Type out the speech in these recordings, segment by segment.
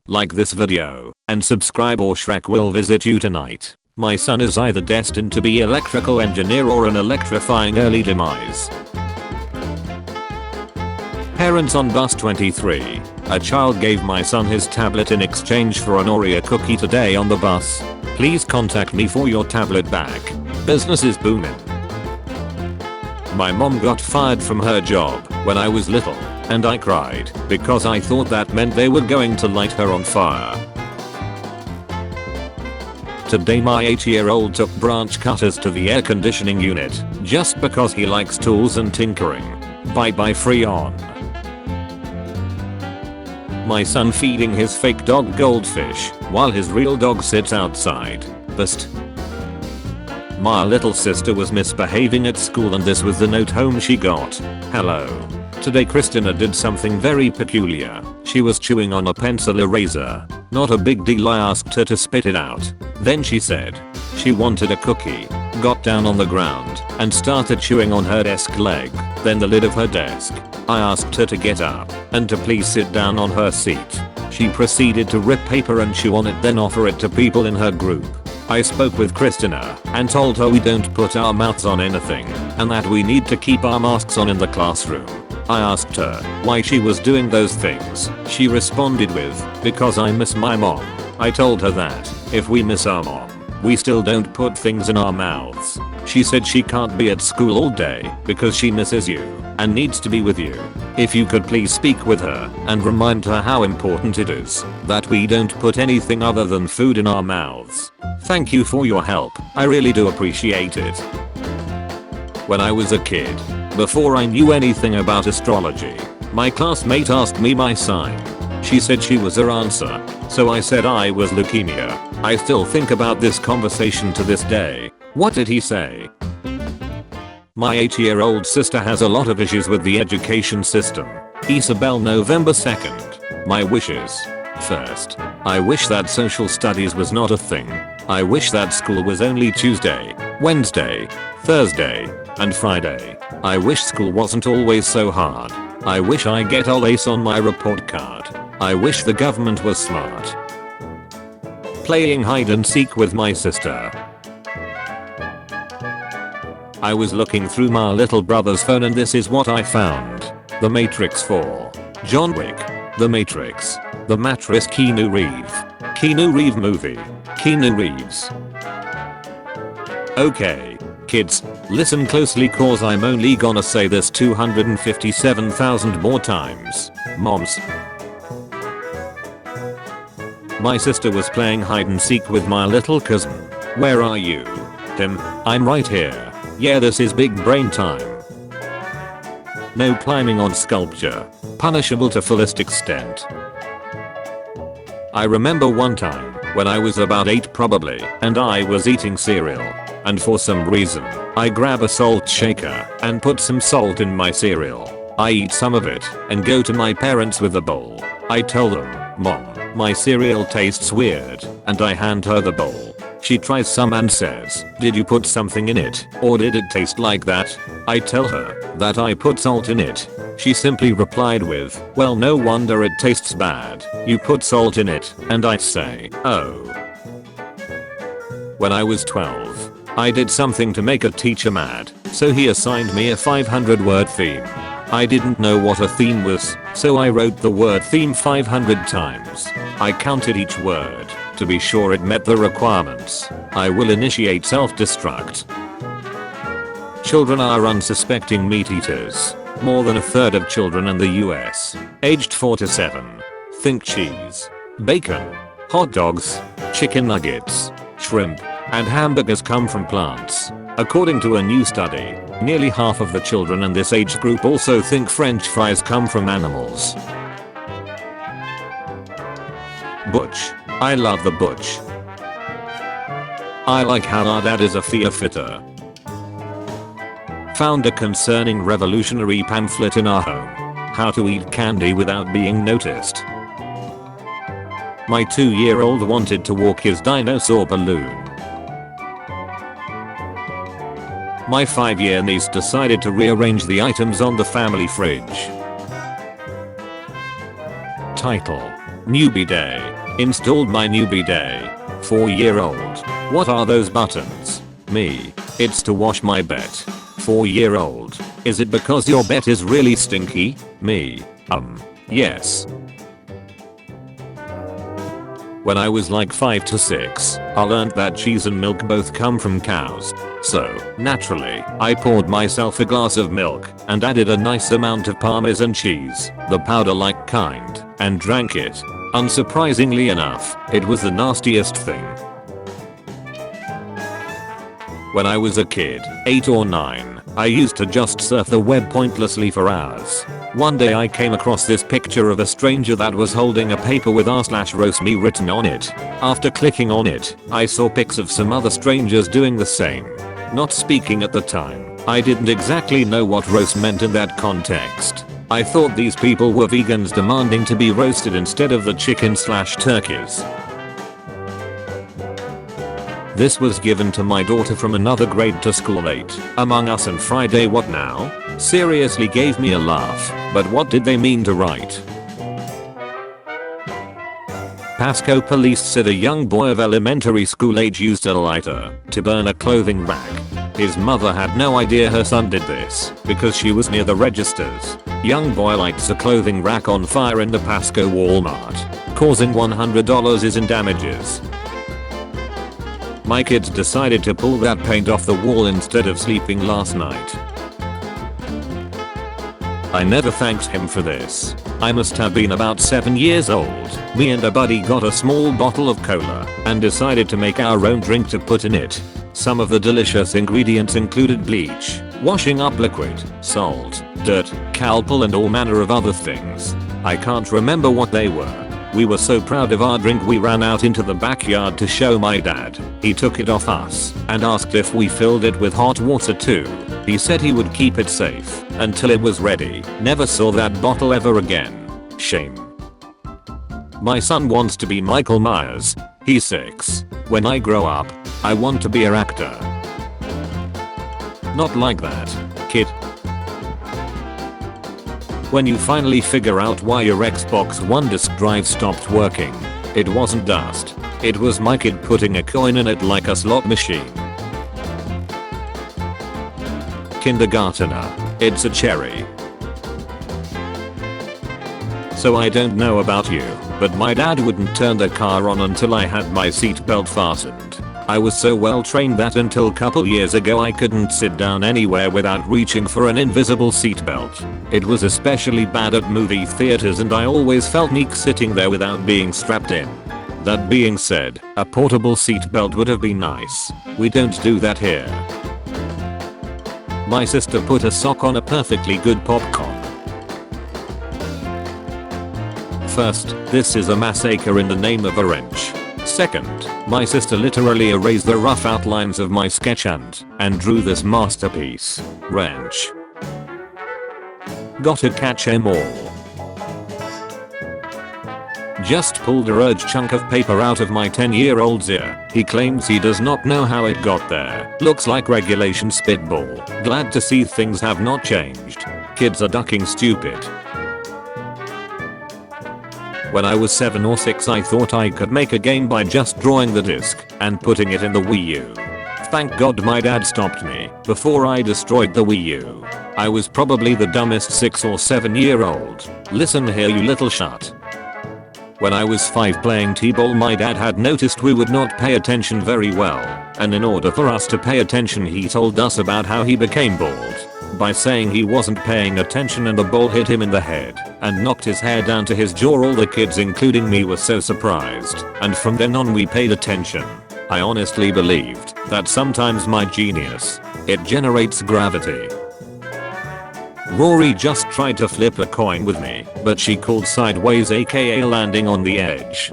like this video, and subscribe or Shrek will visit you tonight. My son is either destined to be electrical engineer or an electrifying early demise. Parents on bus 23. A child gave my son his tablet in exchange for an Oreo cookie today on the bus. Please contact me for your tablet back. Business is booming. My mom got fired from her job when I was little, and I cried because I thought that meant they were going to light her on fire. Today my 8-year-old took branch cutters to the air conditioning unit just because he likes tools and tinkering. Bye bye free on. My son feeding his fake dog goldfish while his real dog sits outside. Best. My little sister was misbehaving at school and this was the note home she got. Hello. Today Christina did something very peculiar. She was chewing on a pencil eraser. Not a big deal, I asked her to spit it out. Then she said she wanted a cookie, got down on the ground and started chewing on her desk leg, then the lid of her desk. I asked her to get up and to please sit down on her seat. She proceeded to rip paper and chew on it, then offer it to people in her group. I spoke with Christina and told her we don't put our mouths on anything and that we need to keep our masks on in the classroom. I asked her why she was doing those things. She responded with, because I miss my mom. I told her that if we miss our mom, we still don't put things in our mouths. She said she can't be at school all day because she misses you and needs to be with you. If you could please speak with her and remind her how important it is that we don't put anything other than food in our mouths. Thank you for your help. I really do appreciate it. When I was a kid, before I knew anything about astrology, my classmate asked me my sign. She said she was her answer, so I said I was leukemia. I still think about this conversation to this day. What did he say? My 8-year-old sister has a lot of issues with the education system. Isabel, November 2nd. My wishes. First, I wish that social studies was not a thing. I wish that school was only Tuesday, Wednesday, Thursday, and Friday. I wish school wasn't always so hard. I wish I get all Ace on my report card. I wish the government was smart. Playing hide and seek with my sister. I was looking through my little brother's phone and this is what I found. The Matrix 4. John Wick. The Matrix. The Mattress. Keanu Reeve movie. Keanu Reeves. Okay, kids, listen closely cause I'm only gonna say this 257,000 more times. Moms. My sister was playing hide and seek with my little cousin. Where are you? Him, I'm right here. Yeah, this is big brain time. No climbing on sculpture. Punishable to fullest extent. I remember one time when I was about 8 probably and I was eating cereal. And for some reason, I grab a salt shaker and put some salt in my cereal. I eat some of it and go to my parents with the bowl. I tell them, Mom, my cereal tastes weird, and I hand her the bowl. She tries some and says, did you put something in it, or did it taste like that? I tell her that I put salt in it. She simply replied with, well, no wonder it tastes bad. You put salt in it. And I say, oh. When I was 12, I did something to make a teacher mad, so he assigned me a 500-word theme. I didn't know what a theme was, so I wrote the word theme 500 times. I counted each word to be sure it met the requirements. I will initiate self-destruct. Children are unsuspecting meat eaters. More than a third of children in the US, aged 4 to 7, think cheese, bacon, hot dogs, chicken nuggets, shrimp, and hamburgers come from plants. According to a new study, nearly half of the children in this age group also think French fries come from animals. Butch. I love the butch. I like how our dad is a firefighter. Found a concerning revolutionary pamphlet in our home. How to eat candy without being noticed. My 2-year-old wanted to walk his dinosaur balloon. My 5-year niece decided to rearrange the items on the family fridge. Title: Newbie day. Installed my newbie day. 4-year-old. What are those buttons? Me. It's to wash my bet. 4-year-old. Is it because your bet is really stinky? Me. Yes. When I was like 5 to 6, I learned that cheese and milk both come from cows. So, naturally, I poured myself a glass of milk and added a nice amount of Parmesan cheese, the powder-like kind, and drank it. Unsurprisingly enough, it was the nastiest thing. When I was a kid, 8 or 9, I used to just surf the web pointlessly for hours. One day I came across this picture of a stranger that was holding a paper with r/roast me written on it. After clicking on it, I saw pics of some other strangers doing the same. Not speaking at the time, I didn't exactly know what roast meant in that context. I thought these people were vegans demanding to be roasted instead of the chicken/turkeys. This was given to my daughter from another grade to school 8. Among Us and Friday What Now? Seriously gave me a laugh, but what did they mean to write? Pasco police said a young boy of elementary school age used a lighter to burn a clothing rack. His mother had no idea her son did this because she was near the registers. Young boy lights a clothing rack on fire in the Pasco Walmart, causing $100 in damages. My kids decided to pull that paint off the wall instead of sleeping last night. I never thanked him for this. I must have been about 7 years old. Me and a buddy got a small bottle of cola and decided to make our own drink to put in it. Some of the delicious ingredients included bleach, washing up liquid, salt, dirt, calpol and all manner of other things. I can't remember what they were. We were so proud of our drink we ran out into the backyard to show my dad. He took it off us and asked if we filled it with hot water too. He said he would keep it safe until it was ready. Never saw that bottle ever again. Shame. My son wants to be Michael Myers. He's 6. When I grow up, I want to be an actor. Not like that, kid. When you finally figure out why your Xbox One disk drive stopped working, it wasn't dust. It was my kid putting a coin in it like a slot machine. Kindergartner. It's a cherry. So I don't know about you, but my dad wouldn't turn the car on until I had my seatbelt fastened. I was so well trained that until couple years ago I couldn't sit down anywhere without reaching for an invisible seatbelt. It was especially bad at movie theaters and I always felt meek sitting there without being strapped in. That being said, a portable seatbelt would have been nice. We don't do that here. My sister put a sock on a perfectly good popcorn. First, this is a massacre in the name of a wrench. Second, my sister literally erased the rough outlines of my sketch and drew this masterpiece. Wrench. Gotta catch 'em all. Just pulled a large chunk of paper out of my 10-year-old's ear. He claims he does not know how it got there. Looks like regulation spitball. Glad to see things have not changed. Kids are ducking stupid. When I was 7 or 6 I thought I could make a game by just drawing the disc and putting it in the Wii U. Thank God my dad stopped me before I destroyed the Wii U. I was probably the dumbest 6 or 7-year-old. Listen here you little shut. When I was 5 playing t-ball my dad had noticed we would not pay attention very well, and in order for us to pay attention he told us about how he became bald. By saying he wasn't paying attention and the ball hit him in the head and knocked his hair down to his jaw. All the kids including me were so surprised, and from then on we paid attention. I honestly believed that sometimes my genius, it generates gravity. Rory just tried to flip a coin with me, but she called sideways aka landing on the edge.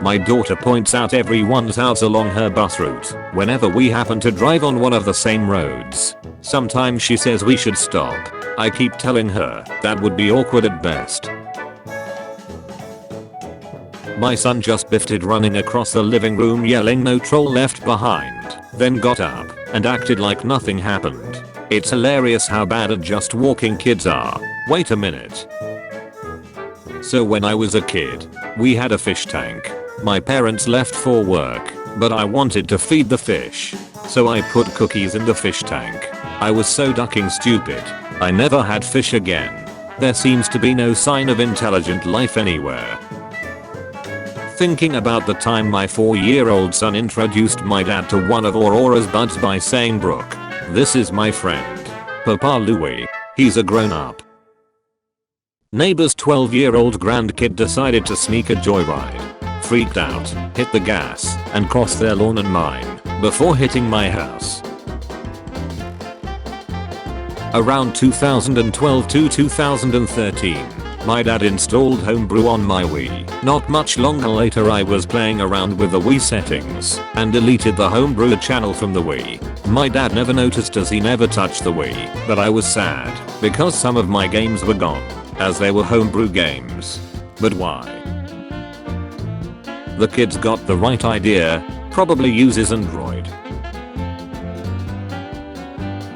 My daughter points out everyone's house along her bus route whenever we happen to drive on one of the same roads. Sometimes she says we should stop. I keep telling her that would be awkward at best. My son just biffed it running across the living room yelling no troll left behind, then got up and acted like nothing happened. It's hilarious how bad at just walking kids are. Wait a minute. So when I was a kid, we had a fish tank. My parents left for work, but I wanted to feed the fish. So I put cookies in the fish tank. I was so ducking stupid. I never had fish again. There seems to be no sign of intelligent life anywhere. Thinking about the time my 4-year-old son introduced my dad to one of Aurora's buds by saying, "Brooke, this is my friend, Papa Louie. He's a grown-up." Neighbor's 12-year-old grandkid decided to sneak a joyride. Freaked out, hit the gas, and crossed their lawn and mine, before hitting my house. Around 2012 to 2013, my dad installed homebrew on my Wii. Not much longer later I was playing around with the Wii settings, and deleted the homebrew channel from the Wii. My dad never noticed as he never touched the Wii, but I was sad, because some of my games were gone, as they were homebrew games. But why? The kid's got the right idea, probably uses Android.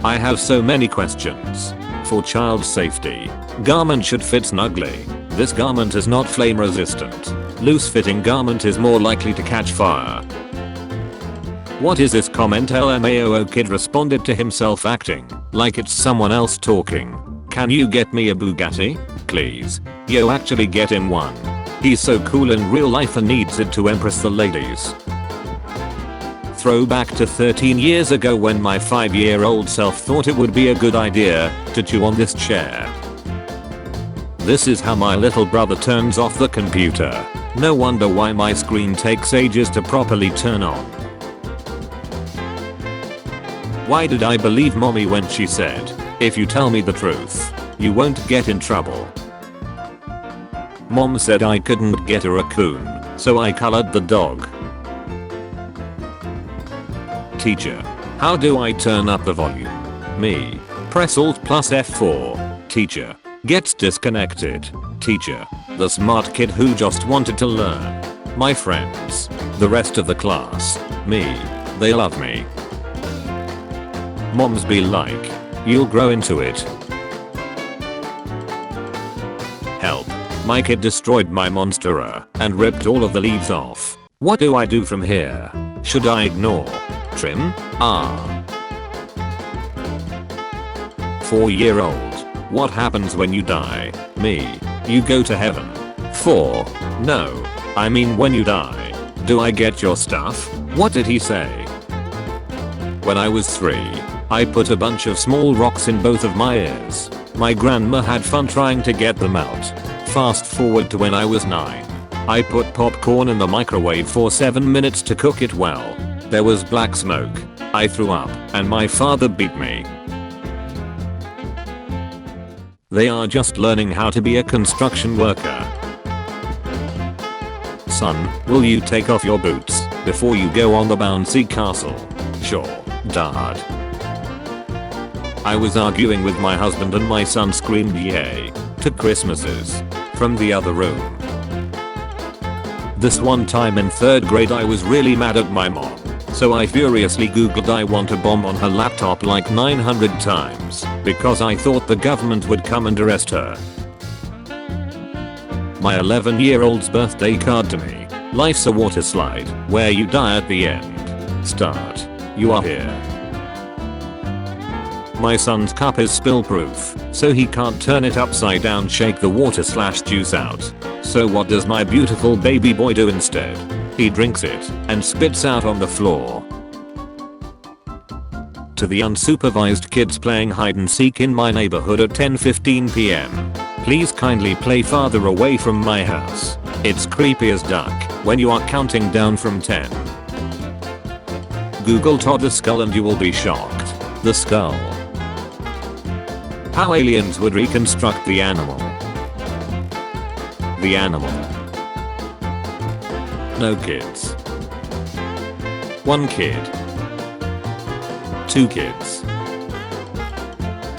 I have so many questions. For child safety, garment should fit snugly. This garment is not flame resistant. Loose fitting garment is more likely to catch fire. What is this comment? LMAO. Kid responded to himself acting like it's someone else talking. Can you get me a Bugatti? Please. Yo, actually get him one. He's so cool in real life and needs it to impress the ladies. Throwback to 13 years ago when my 5-year-old self thought it would be a good idea to chew on this chair. This is how my little brother turns off the computer. No wonder why my screen takes ages to properly turn on. Why did I believe mommy when she said, "If you tell me the truth, you won't get in trouble"? Mom said I couldn't get a raccoon, so I colored the dog. Teacher, how do I turn up the volume? Me. Press Alt plus F4. Teacher. Gets disconnected. Teacher. The smart kid who just wanted to learn. My friends. The rest of the class. Me. They love me. Moms be like, you'll grow into it. Help. My kid destroyed my monstera and ripped all of the leaves off. What do I do from here? Should I ignore? Trim? 4-year-old. What happens when you die? Me. You go to heaven. 4. No. I mean when you die. Do I get your stuff? What did he say? When I was 3, I put a bunch of small rocks in both of my ears. My grandma had fun trying to get them out. Fast forward to when I was 9. I put popcorn in the microwave for 7 minutes to cook it well. There was black smoke. I threw up, and my father beat me. They are just learning how to be a construction worker. Son, will you take off your boots before you go on the bouncy castle? Sure, Dad. I was arguing with my husband and my son screamed "Yay" to Christmases from the other room. This one time in 3rd grade I was really mad at my mom. So I furiously googled "I want a bomb" on her laptop like 900 times because I thought the government would come and arrest her. My 11-year-old's birthday card to me. Life's a water slide where you die at the end. Start. You are here. My son's cup is spill-proof, so he can't turn it upside down, shake the water/juice out. So what does my beautiful baby boy do instead? He drinks it and spits out on the floor. To the unsupervised kids playing hide and seek in my neighborhood at 10:15 p.m. Please kindly play farther away from my house. It's creepy as duck when you are counting down from 10. Google toddler skull and you will be shocked. The skull. How aliens would reconstruct the animal. The animal. No kids. 1 kid. 2 kids.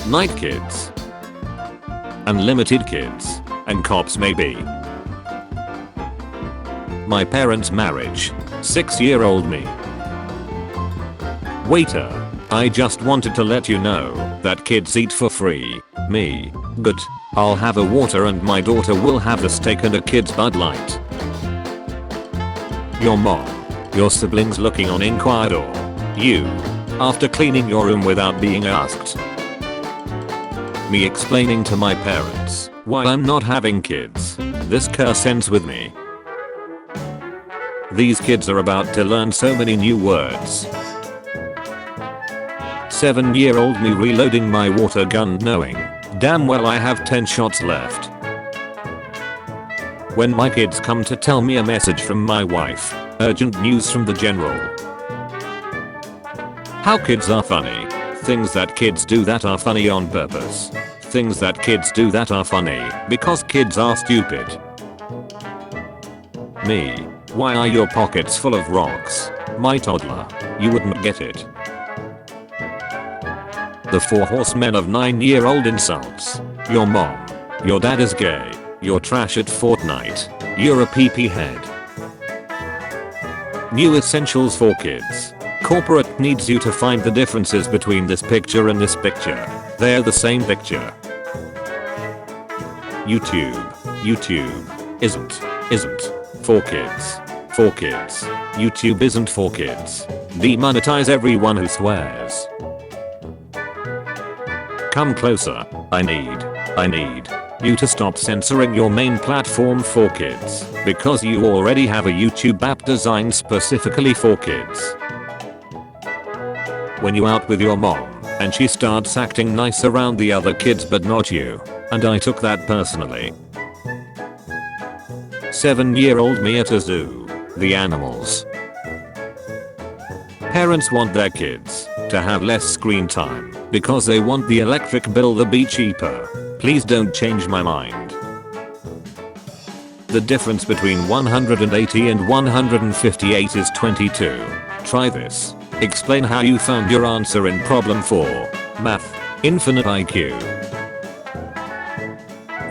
Night kids. Unlimited kids. And cops maybe. My parents' marriage. 6-year-old me. Waiter. I just wanted to let you know that kids eat for free. Me. Good. I'll have a water and my daughter will have a steak and a kid's Bud Light. Your mom. Your siblings looking on inquired or you. After cleaning your room without being asked. Me explaining to my parents why I'm not having kids. This curse ends with me. These kids are about to learn so many new words. 7-year-old me reloading my water gun knowing damn well I have 10 shots left. When my kids come to tell me a message from my wife, urgent news from the general. How kids are funny. Things that kids do that are funny on purpose. Things that kids do that are funny because kids are stupid. Me. Why are your pockets full of rocks? My toddler. You wouldn't get it. The 4 horsemen of 9-year-old insults. Your mom. Your dad is gay. You're trash at Fortnite. You're a pee-pee head. New essentials for kids. Corporate needs you to find the differences between this picture and this picture. They're the same picture. YouTube isn't for kids. For kids. YouTube isn't for kids. Demonetize everyone who swears. Come closer. I need you to stop censoring your main platform for kids because you already have a YouTube app designed specifically for kids. When you out with your mom and she starts acting nice around the other kids but not you, and I took that personally. 7-year-old me at a zoo. The animals. Parents want their kids to have less screen time because they want the electric bill to be cheaper. Please don't change my mind. The difference between 180 and 158 is 22. Try this. Explain how you found your answer in problem 4. Math. Infinite IQ.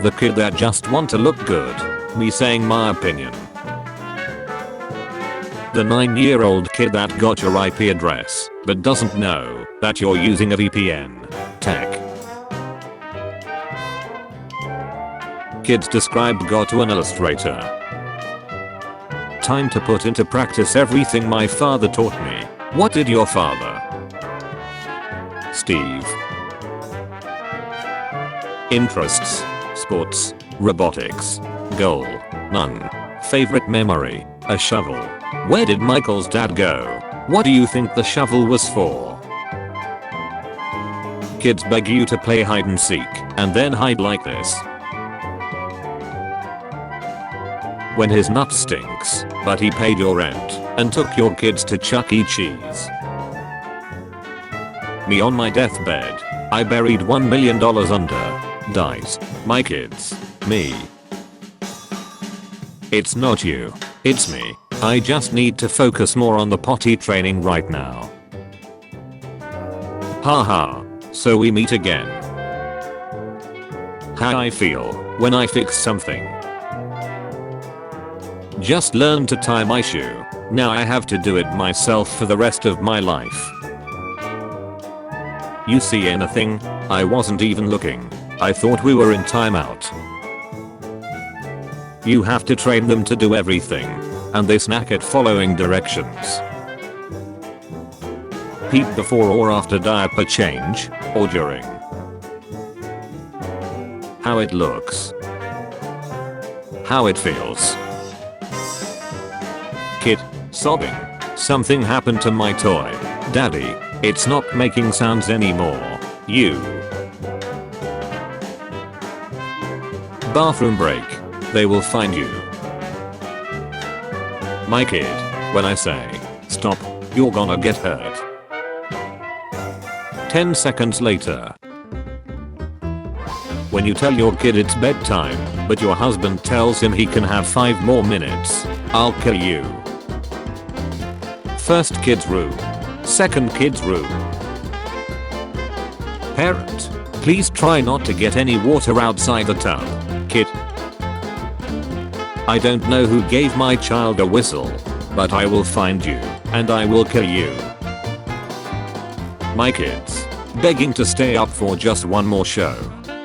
The kid that just want to look good. Me saying my opinion. The 9-year-old kid that got your IP address but doesn't know that you're using a VPN. Tech. Kids described God to an illustrator. Time to put into practice everything my father taught me. What did your father? Steve. Interests. Sports. Robotics. Goal. None. Favorite memory. A shovel. Where did Michael's dad go? What do you think the shovel was for? Kids beg you to play hide and seek and then hide like this. When his nut stinks, but he paid your rent and took your kids to Chuck E. Cheese. Me on my deathbed. I buried $1 million under dice. My kids. Me. It's not you. It's me. I just need to focus more on the potty training right now. Haha. So we meet again. How I feel when I fix something. Just learned to tie my shoe. Now I have to do it myself for the rest of my life. You see anything? I wasn't even looking. I thought we were in timeout. You have to train them to do everything. And they snack at following directions. Peep before or after diaper change, or during. How it looks. How it feels. Kid, sobbing. Something happened to my toy. Daddy, it's not making sounds anymore. You. Bathroom break. They will find you. My kid, when I say, stop, you're gonna get hurt. 10 seconds later. When you tell your kid it's bedtime, but your husband tells him he can have 5 more minutes, I'll kill you. First kid's room. Second kid's room. Parent, please try not to get any water outside the tub. Kid. I don't know who gave my child a whistle, but I will find you, and I will kill you. My kids. Begging to stay up for just one more show.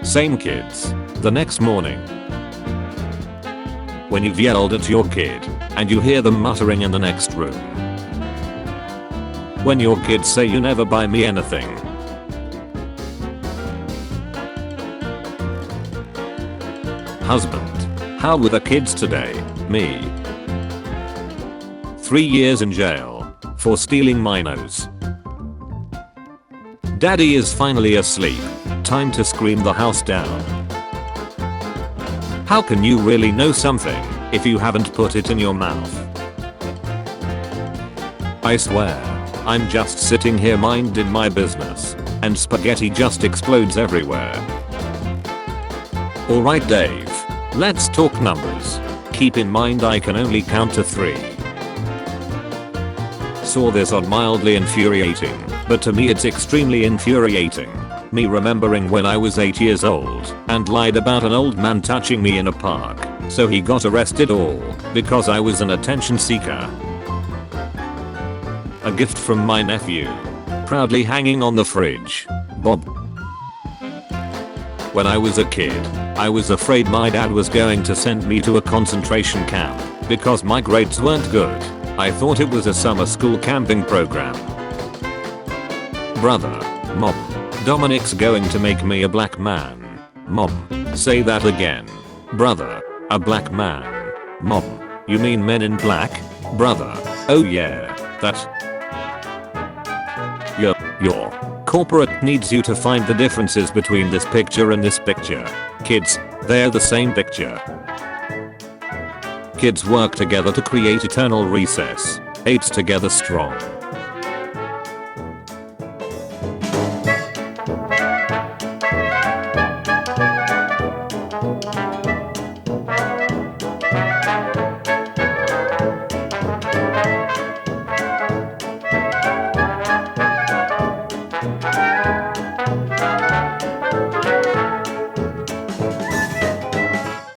Same kids. The next morning, when you've yelled at your kid and you hear them muttering in the next room. When your kids say you never buy me anything. Husband. How were the kids today? Me. 3 years in jail for stealing my nose. Daddy is finally asleep. Time to scream the house down. How can you really know something if you haven't put it in your mouth? I swear, I'm just sitting here minding my business, and spaghetti just explodes everywhere. Alright Dave, let's talk numbers. Keep in mind I can only count to 3. Saw this on mildly infuriating, but to me it's extremely infuriating. Me remembering when I was 8 years old and lied about an old man touching me in a park, so he got arrested all because I was an attention seeker. A gift from my nephew. Proudly hanging on the fridge. Bob. When I was a kid, I was afraid my dad was going to send me to a concentration camp because my grades weren't good. I thought it was a summer school camping program. Brother. Mom. Dominic's going to make me a black man. Mom. Say that again. Brother. A black man. Mom. You mean Men in Black? Brother. Oh yeah. That. Your corporate needs you to find the differences between this picture and this picture. Kids, they're the same picture. Kids work together to create eternal recess. 8's together strong.